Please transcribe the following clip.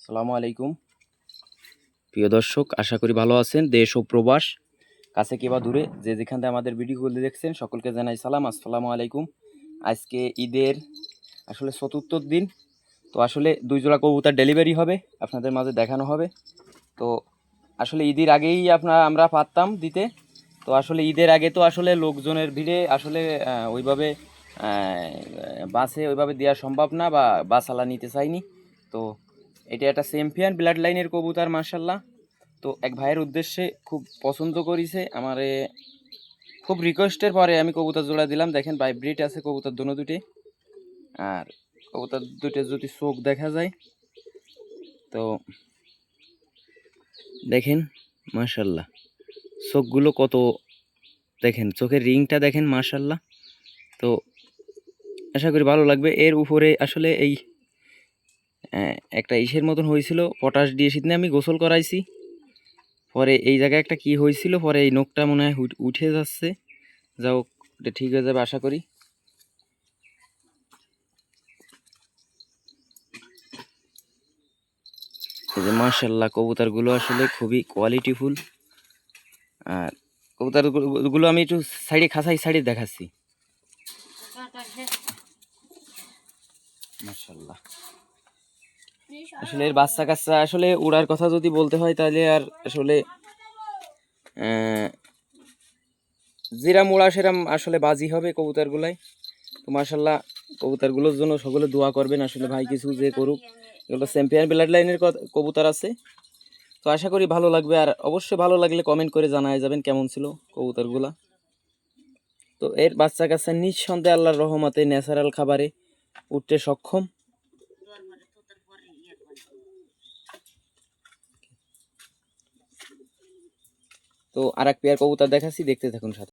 আসসালামু আলাইকুম প্রিয় দর্শক, আশা করি ভালো আছেন। দেশ ও প্রবাস, কাছে কিংবা দূরে, যে যেখান থেকে আমাদের ভিডিওগুলো দেখছেন সকলকে জানাই সালাম, আসসালামু আলাইকুম। আজকে ঈদের আসলে চতুর্থ দিন, তো আসলে 2 জোড়া কবুতর ডেলিভারি হবে, আপনাদের মাঝে দেখানো হবে। তো আসলে ঈদের আগেই আমরা পারতাম দিতে, তো আসলে ঈদের আগে তো আসলে লোকজনের ভিড়ে আসলে ওইভাবে বাসে ওইভাবে দেওয়া সম্ভব না, বা বাসালা নিতে চাইনি। তো এটা একটা চ্যাম্পিয়ন ব্লাড লাইনের কবুতর মার্শাল্লাহ। তো এক ভাইয়ের উদ্দেশ্যে খুব পছন্দ করেছে আমারে, খুব রিকোয়েস্টের পরে আমি কবুতর জোড়া দিলাম। দেখেন ভাইব্রিট আছে কবুতর দুটো দুটি, আর কবুতর দুটো যদি চোখ দেখা যায় তো দেখেন মার্শাল্লাহ, চোখগুলো কত, দেখেন চোখের রিংটা দেখেন মার্শাল্লাহ। তো আশা করি ভালো লাগবে। এর উপরে আসলে এই একটা ইসের মতন হয়েছিল, পটাশ দিয়ে শীতনে আমি গোসল করাইছি, পরে এই জায়গায় একটা কি হয়েছিল, পরে এই নখটা মনে হয় উঠে যাচ্ছে। যাও, এটা ঠিক হয়ে যাবে আশা করি। এই যে মার্শাল্লাহ, কবুতরগুলো আসলে খুবই কোয়ালিটিফুল। আর কবুতরগুলো আমি একটু সাইডে খাসাই সাইডে দেখাচ্ছি মার্শাল্লাহ। আসলে এর বাচ্চা কাচ্চা আসলে উড়ার কথা যদি বলতে হয় তাহলে আর আসলে যেরাম উড়া সেরাম আসলে বাজি হবে কবুতরগুলাই। তো মার্শাল্লাহ, কবুতরগুলোর জন্য সকলে দোয়া করবেন। আসলে ভাই কিছু যে করুক, এগুলো চ্যাম্পিয়ন ব্লাড লাইনের কবুতর আছে। তো আশা করি ভালো লাগবে, আর অবশ্যই ভালো লাগলে কমেন্ট করে জানায় যাবেন কেমন ছিল কবুতরগুলা। তো এর বাচ্চা কাচ্চা নিঃসন্দেহে আল্লাহর রহমতে ন্যাচারাল খাবারে উঠতে সক্ষম। তো আর এক পেয়ার কবুতর দেখাচ্ছি, দেখতে থাকুন সাথে।